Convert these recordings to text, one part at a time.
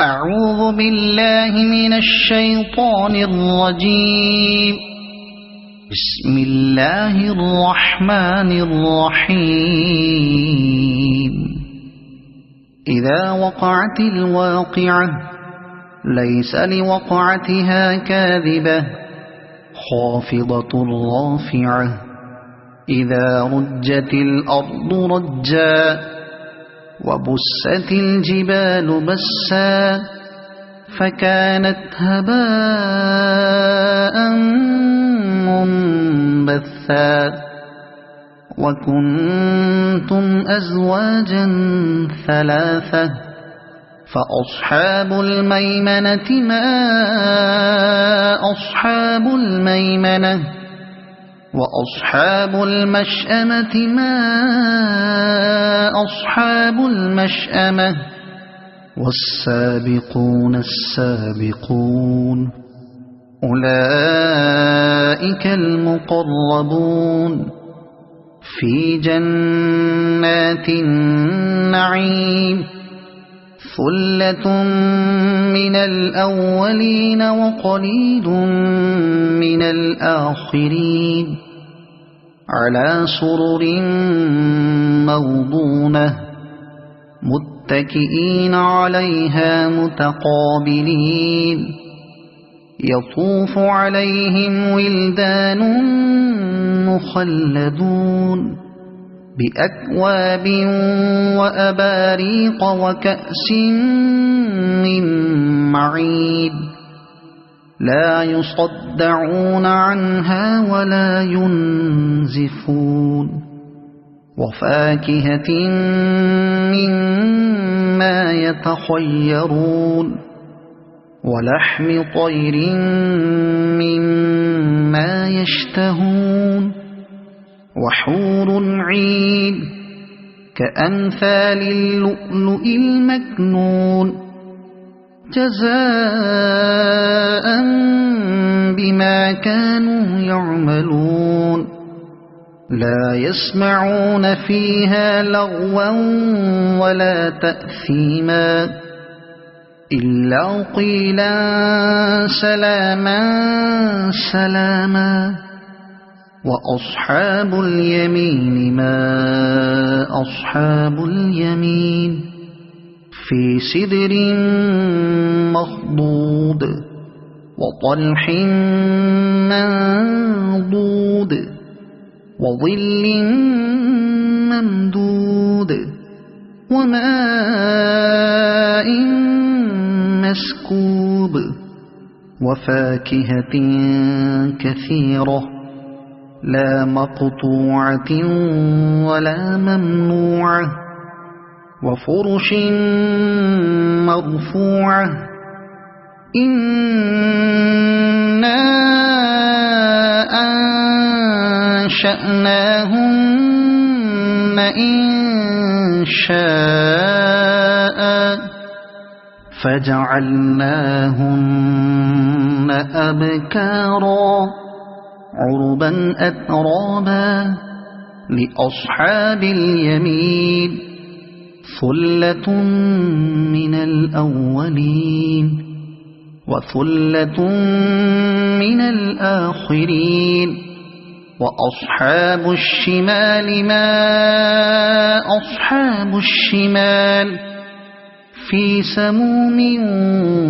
أعوذ بالله من الشيطان الرجيم. بسم الله الرحمن الرحيم. إذا وقعت الواقعة ليس لوقعتها كاذبة خافضة رافعة إذا رجت الأرض رجا وبست الجبال بسا فكانت هباء منبثا وكنتم أزواجا ثلاثة فأصحاب الميمنة ما أصحاب الميمنة وأصحاب المشأمة ما أصحاب المشأمة والسابقون السابقون أولئك المقربون في جنات النعيم ثلة من الأولين وقليل من الآخرين على سرر موضونة متكئين عليها متقابلين يطوف عليهم ولدان مخلدون بأكواب وأباريق وكأس من معين لا يصدعون عنها ولا ينزفون وفاكهة مما يتخيرون ولحم طير مما يشتهون وحور عين كأمثال اللؤلؤ المكنون جزاء بما كانوا يعملون لا يسمعون فيها لغوا ولا تأثيما إلا قيلا سلاما سلاما وأصحاب اليمين ما أصحاب اليمين في سدر مخضود وطلح منضود وظل ممدود وماء مسكوب وفاكهة كثيرة لا مقطوعة ولا ممنوعة وفرش مرفوعة إنا أنشأناهن إنشاء فجعلناهن أبكارا عربا أترابا لأصحاب اليمين ثلة من الأولين وثلة من الآخرين وأصحاب الشمال ما أصحاب الشمال في سموم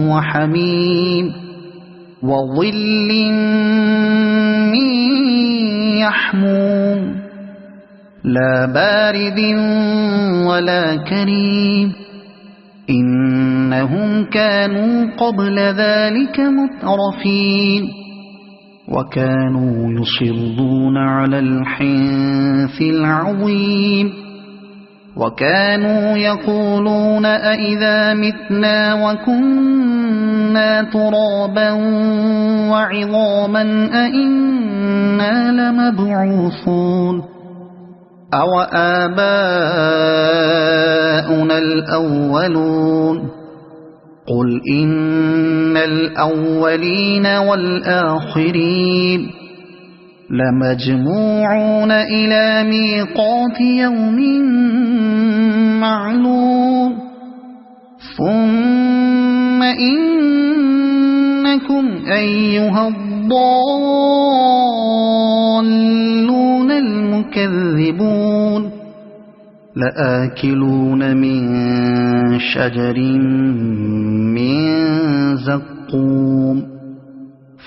وحميم وظل من يحموم لا بارد ولا كريم إنهم كانوا قبل ذلك مترفين وكانوا يصرون على الحنث العظيم وكانوا يقولون أئذا متنا وكنا ترابا وعظاما أئنا لمبعوثون أو آباؤنا الأولون قل إن الأولين والآخرين لمجموعون إلى ميقات يوم معلوم ثم إنكم أيها الضالون المكذبون لآكلون من شجر من زقوم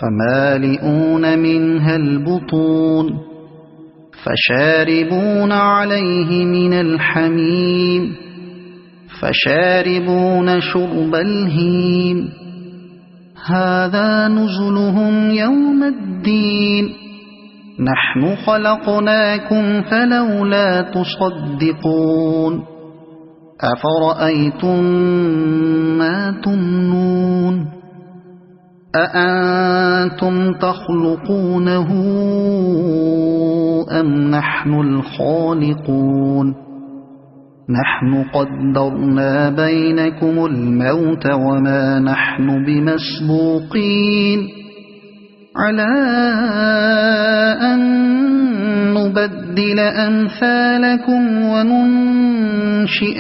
فمالئون منها البطون فشاربون عليه من الحميم فشاربون شرب الهيم هذا نزلهم يوم الدين نحن خلقناكم فلولا تصدقون أفرأيتم ما تمنون أأنتم تخلقونه أم نحن الخالقون نحن قدرنا بينكم الموت وما نحن بمسبوقين على أن نبدل أمثالكم وننشئكم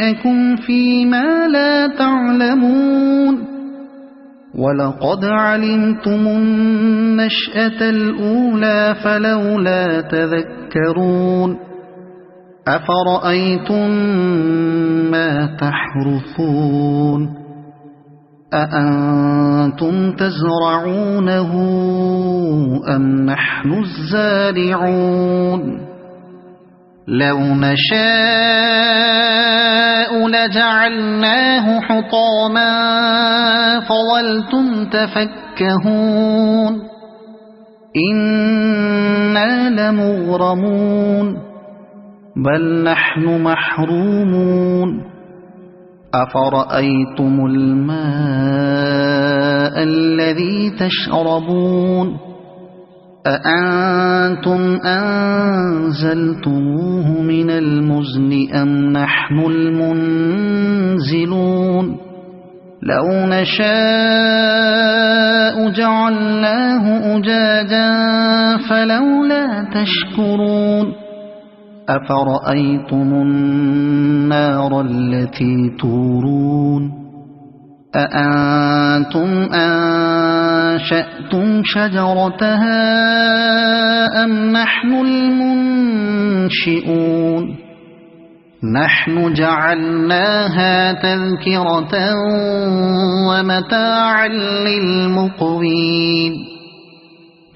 فيما لا تعلمون ولقد علمتم النشأة الأولى فلولا تذكرون أفرأيتم ما تحرثون أأنتم تزرعونه أم نحن الزارعون لو نشاء لجعلناه حطاما فظلتم تفكهون إنا لمغرمون بل نحن محرومون أفرأيتم الماء الذي تشربون أأنتم أنزلتموه من المزن أم نحن المنزلون لو نشاء جعلناه أجاجا فلولا تشكرون أفرأيتم النار التي تورون أأنتم أنشأتم شجرتها أم نحن المنشئون نحن جعلناها تذكرة ومتاعا للمقوين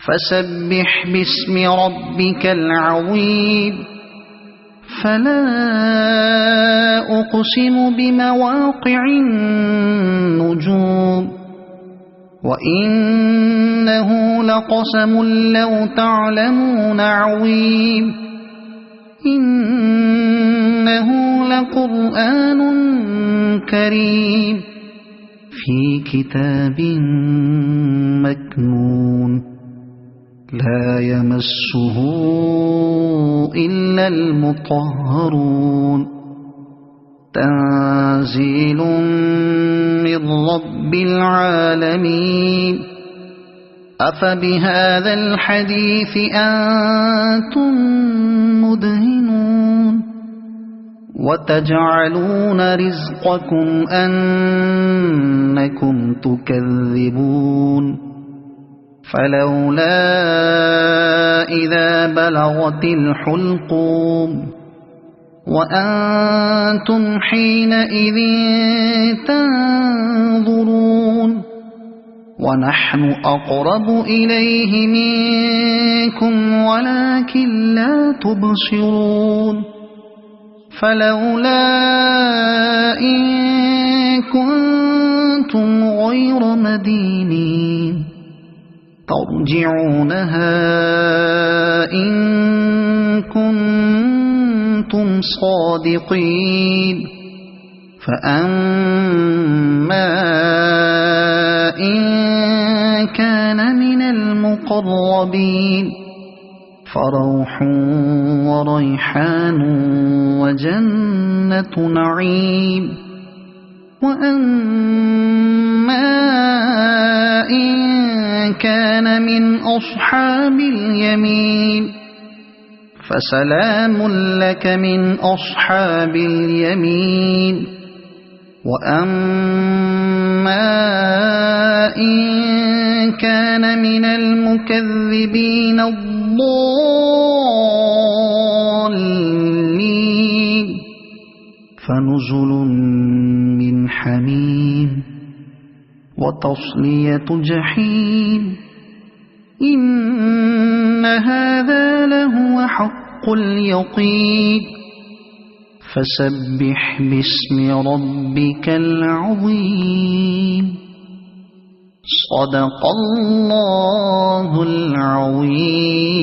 فسبح باسم ربك العظيم فلا أقسم بمواقع النجوم وإنه لقسم لو تعلمون عظيم إنه لقرآن كريم في كتاب مكنون لا يمسه إلا المطهرون تنزيل من رب العالمين أفبهذا الحديث أنتم مدهنون وتجعلون رزقكم أنكم تكذبون فلولا إذا بلغت الحلقوم وأنتم حينئذ تنظرون ونحن أقرب إليه منكم ولكن لا تبصرون فلولا إن كنتم غير مدينين ترجعونها إن كنتم صادقين فأما إن كان من المقربين فروح وريحان وجنة نعيم وأما إن كان من أصحاب اليمين فسلام لك من أصحاب اليمين وأما إن كان من المكذبين الضالين فنزل من حميم وتصلية جحيم إن هذا لهو حق اليقين فسبح باسم ربك العظيم صدق الله العظيم.